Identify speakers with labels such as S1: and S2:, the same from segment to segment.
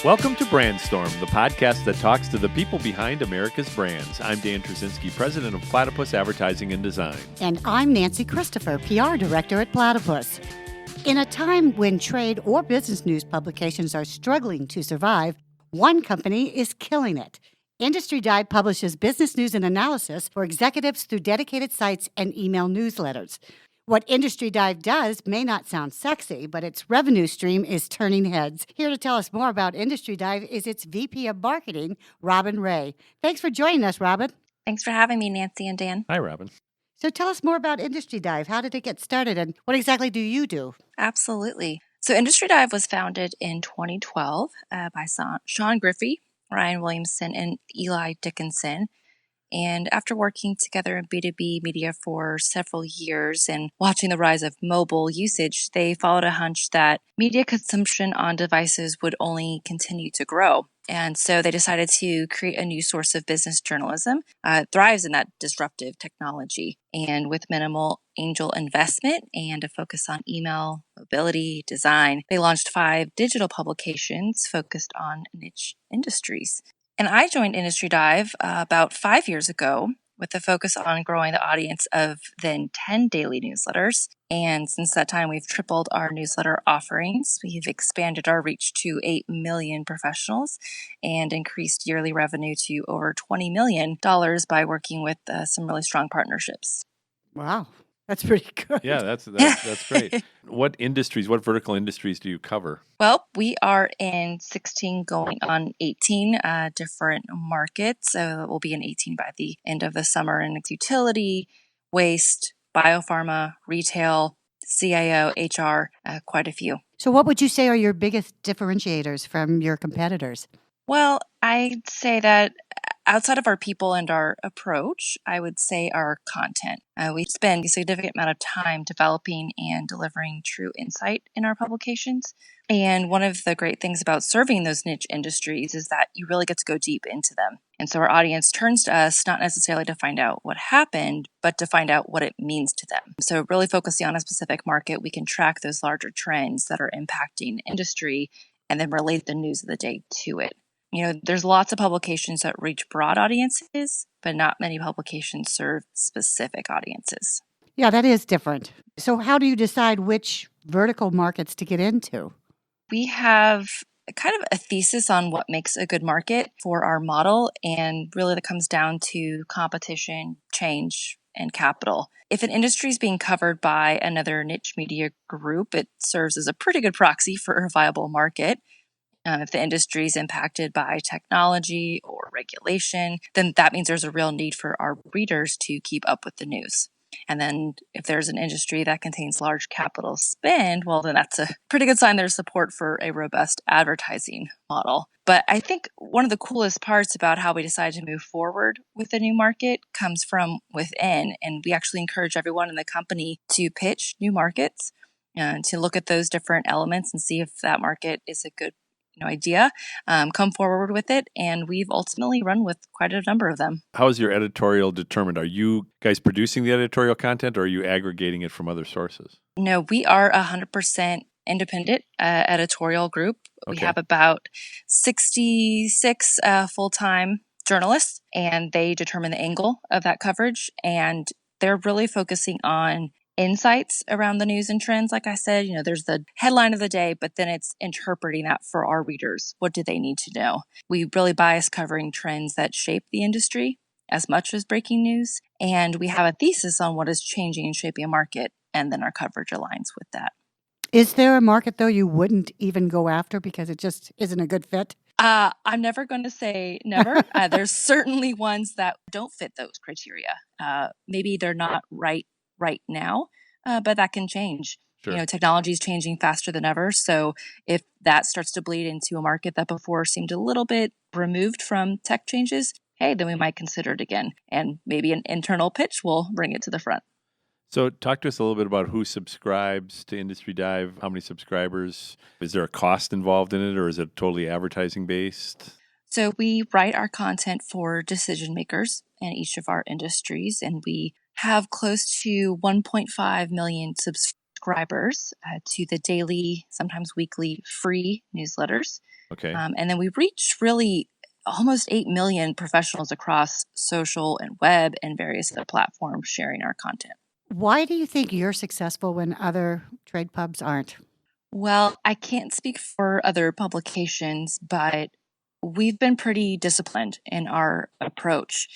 S1: Welcome to Brandstorm, the podcast that talks to the people behind America's brands. I'm Dan Trzynski, president of Platypus Advertising and Design.
S2: And I'm Nancy Christopher, PR director at Platypus. In a time when trade or business news publications are struggling to survive, one company is killing it. Industry Dive publishes business news and analysis for executives through dedicated sites and email newsletters. What Industry Dive does may not sound sexy, but its revenue stream is turning heads. Here to tell us more about Industry Dive is its VP of Marketing, Robin Ray. Thanks for joining us, Robin.
S3: Thanks for having me, Nancy and Dan.
S1: Hi, Robin.
S2: So tell us more about Industry Dive. How did it get started, and what exactly do you do?
S3: Absolutely. So Industry Dive was founded in 2012 by Sean Griffey, Ryan Willumson, and Eli Dickinson. And after working together in B2B media for several years and watching the rise of mobile usage, they followed a hunch that media consumption on devices would only continue to grow. And so they decided to create a new source of business journalism. It thrives in that disruptive technology. And with minimal angel investment and a focus on email, mobility, design, they launched 5 digital publications focused on niche industries. And I joined Industry Dive about 5 years ago with a focus on growing the audience of then 10 daily newsletters. And since that time, we've tripled our newsletter offerings. We've expanded our reach to 8 million professionals and increased yearly revenue to over $20 million by working with some really strong partnerships.
S2: Wow, that's pretty good.
S1: Yeah, that's great. What vertical industries do you cover?
S3: Well, we are in 16 going on 18 different markets. So we'll be in 18 by the end of the summer. And it's utility, waste, biopharma, retail, CIO, HR, quite a few.
S2: So what would you say are your biggest differentiators from your competitors?
S3: Well, I'd say that outside of our people and our approach, I would say our content. We spend a significant amount of time developing and delivering true insight in our publications. And one of the great things about serving those niche industries is that you really get to go deep into them. And so our audience turns to us not necessarily to find out what happened, but to find out what it means to them. So really focusing on a specific market, we can track those larger trends that are impacting industry and then relate the news of the day to it. You know, there's lots of publications that reach broad audiences, but not many publications serve specific audiences.
S2: Yeah, that is different. So how do you decide which vertical markets to get into?
S3: We have kind of a thesis on what makes a good market for our model, and really that comes down to competition, change, and capital. If an industry is being covered by another niche media group, it serves as a pretty good proxy for a viable market. If the industry is impacted by technology or regulation, then that means there's a real need for our readers to keep up with the news. And then if there's an industry that contains large capital spend, well, then that's a pretty good sign there's support for a robust advertising model. But I think one of the coolest parts about how we decided to move forward with the new market comes from within. And we actually encourage everyone in the company to pitch new markets and to look at those different elements and see if that market is a good idea, come forward with it, and we've ultimately run with quite a number of them.
S1: How is your editorial determined? Are you guys producing the editorial content, or are you aggregating it from other sources?
S3: No, we are 100% independent editorial group.
S1: Okay.
S3: We have about 66 full-time journalists, and they determine the angle of that coverage, and they're really focusing on insights around the news and trends. Like I said, there's the headline of the day, but then it's interpreting that for our readers. What do they need to know? We really bias covering trends that shape the industry as much as breaking news. And we have a thesis on what is changing and shaping a market, and then our coverage aligns with that.
S2: Is there a market, though, you wouldn't even go after because it just isn't a good fit?
S3: I'm never going to say never. There's certainly ones that don't fit those criteria. Maybe they're not right now, but that can change.
S1: Sure.
S3: Technology is changing faster than ever. So if that starts to bleed into a market that before seemed a little bit removed from tech changes, hey, then we might consider it again. And maybe an internal pitch will bring it to the front.
S1: So talk to us a little bit about who subscribes to Industry Dive, how many subscribers, is there a cost involved in it, or is it totally advertising based?
S3: So we write our content for decision makers in each of our industries, and we have close to 1.5 million subscribers subscribers to the daily, sometimes weekly, free newsletters.
S1: Okay.
S3: And then we reach really almost 8 million professionals across social and web and various other platforms sharing our content.
S2: Why do you think you're successful when other trade pubs aren't?
S3: Well, I can't speak for other publications, but we've been pretty disciplined in our approach.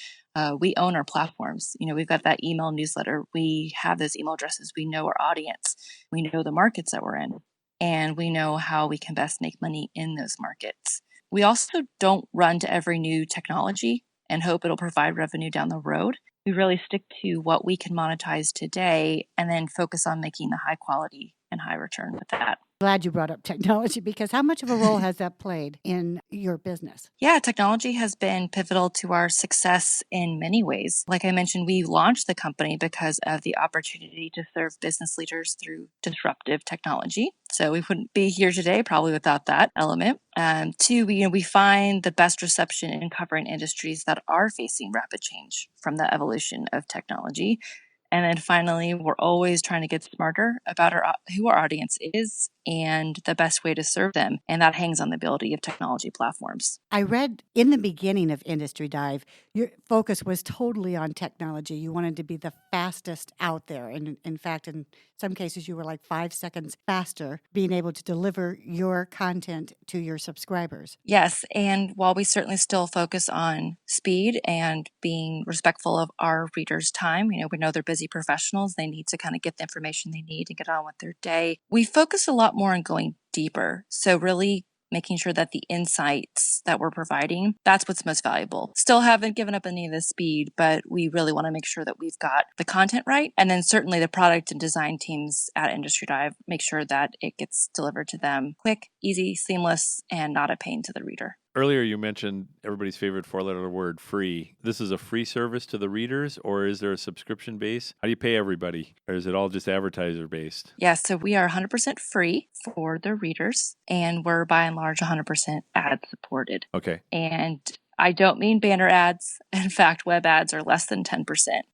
S3: We own our platforms. We've got that email newsletter. We have those email addresses. We know our audience. We know the markets that we're in, and we know how we can best make money in those markets. We also don't run to every new technology and hope it'll provide revenue down the road. We really stick to what we can monetize today and then focus on making the high quality and high return with that.
S2: Glad you brought up technology because how much of a role has that played in your business?
S3: Yeah, technology has been pivotal to our success in many ways. Like I mentioned, we launched the company because of the opportunity to serve business leaders through disruptive technology. So we wouldn't be here today probably without that element. Two, we find the best reception in covering industries that are facing rapid change from the evolution of technology. And then finally, we're always trying to get smarter about who our audience is and the best way to serve them. And that hangs on the ability of technology platforms.
S2: I read in the beginning of Industry Dive, your focus was totally on technology. You wanted to be the fastest out there. And in fact, in some cases, you were like 5 seconds faster being able to deliver your content to your subscribers.
S3: Yes. And while we certainly still focus on speed and being respectful of our readers' time, we know they're busy professionals. They need to kind of get the information they need to get on with their day. We focus a lot more on going deeper. So really making sure that the insights that we're providing, that's what's most valuable. Still haven't given up any of the speed, but we really want to make sure that we've got the content right. And then certainly the product and design teams at Industry Dive make sure that it gets delivered to them quick, easy, seamless, and not a pain to the reader.
S1: Earlier, you mentioned everybody's favorite four-letter word, free. This is a free service to the readers, or is there a subscription base? How do you pay everybody? Or is it all just advertiser-based?
S3: Yeah, so we are 100% free for the readers, and we're by and large 100% ad-supported.
S1: Okay.
S3: And I don't mean banner ads. In fact, web ads are less than 10%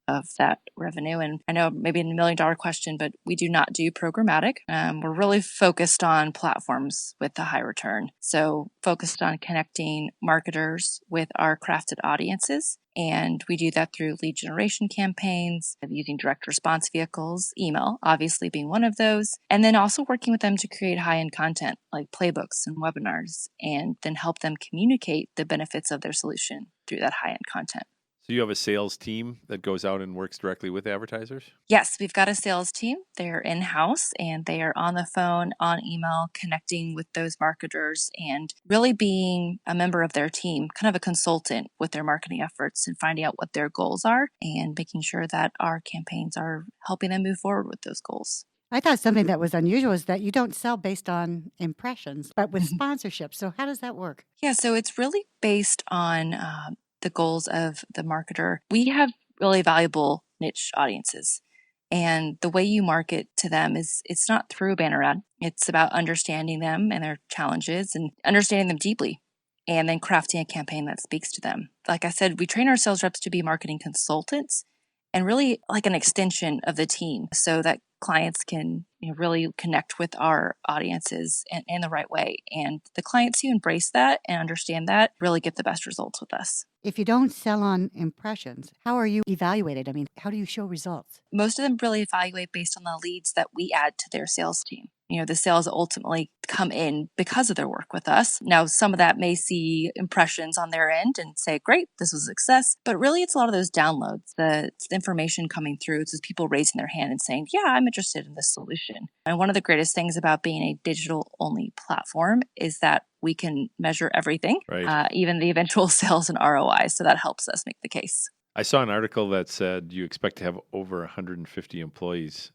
S3: of that revenue. And I know maybe a $1 million question, but we do not do programmatic. We're really focused on platforms with a high return. So focused on connecting marketers with our crafted audiences. And we do that through lead generation campaigns, using direct response vehicles, email obviously being one of those, and then also working with them to create high-end content like playbooks and webinars, and then help them communicate the benefits of their solution through that high-end content.
S1: So you have a sales team that goes out and works directly with advertisers?
S3: Yes, we've got a sales team. They're in-house and they are on the phone, on email, connecting with those marketers and really being a member of their team, kind of a consultant with their marketing efforts and finding out what their goals are and making sure that our campaigns are helping them move forward with those goals.
S2: I thought something that was unusual is that you don't sell based on impressions, but with sponsorship. So how does that work?
S3: Yeah, so it's really based on the goals of the marketer. We have really valuable niche audiences. And the way you market to them it's not through a banner ad. It's about understanding them and their challenges and understanding them deeply and then crafting a campaign that speaks to them. Like I said, we train our sales reps to be marketing consultants and really like an extension of the team so that clients can really connect with our audiences in the right way. And the clients who embrace that and understand that really get the best results with us.
S2: If you don't sell on impressions, how are you evaluated? I mean, how do you show results?
S3: Most of them really evaluate based on the leads that we add to their sales team. The sales ultimately come in because of their work with us. Now, some of that may see impressions on their end and say, great, this was a success. But really, it's a lot of those downloads, the information coming through. It's just people raising their hand and saying, yeah, I'm interested in this solution. And one of the greatest things about being a digital-only platform is that we can measure everything,
S1: Right.
S3: Even the eventual sales and ROI. So that helps us make the case.
S1: I saw an article that said you expect to have over 150 employees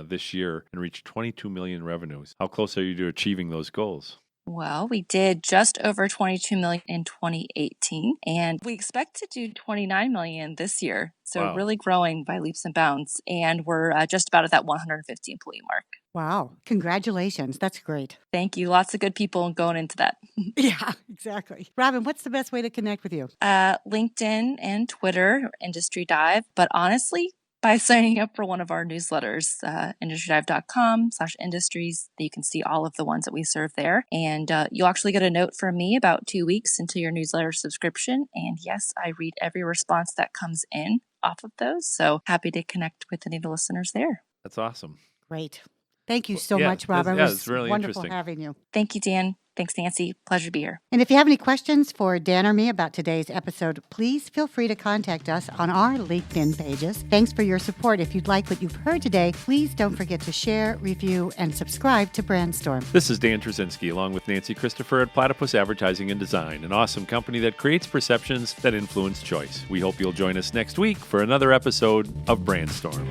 S1: this year and reach 22 million revenues. How close are you to achieving those goals?
S3: Well, we did just over 22 million in 2018, and we expect to do 29 million this year. So
S1: Wow.
S3: really growing by leaps and bounds. And we're just about at that 150 employee mark.
S2: Wow. Congratulations. That's great.
S3: Thank you. Lots of good people going into that.
S2: Yeah, exactly. Robin, what's the best way to connect with you?
S3: LinkedIn and Twitter, Industry Dive. But honestly, by signing up for one of our newsletters, industrydive.com/industries. You can see all of the ones that we serve there. And you'll actually get a note from me about 2 weeks into your newsletter subscription. And yes, I read every response that comes in off of those. So happy to connect with any of the listeners there.
S1: That's awesome.
S2: Great. Thank you so much, Robert.
S1: It's really
S2: wonderful
S1: interesting
S2: having you.
S3: Thank you, Dan. Thanks, Nancy. Pleasure to be here.
S2: And if you have any questions for Dan or me about today's episode, please feel free to contact us on our LinkedIn pages. Thanks for your support. If you'd like what you've heard today, please don't forget to share, review, and subscribe to Brandstorm.
S1: This is Dan Trzynski, along with Nancy Christopher at Platypus Advertising and Design, an awesome company that creates perceptions that influence choice. We hope you'll join us next week for another episode of Brandstorm.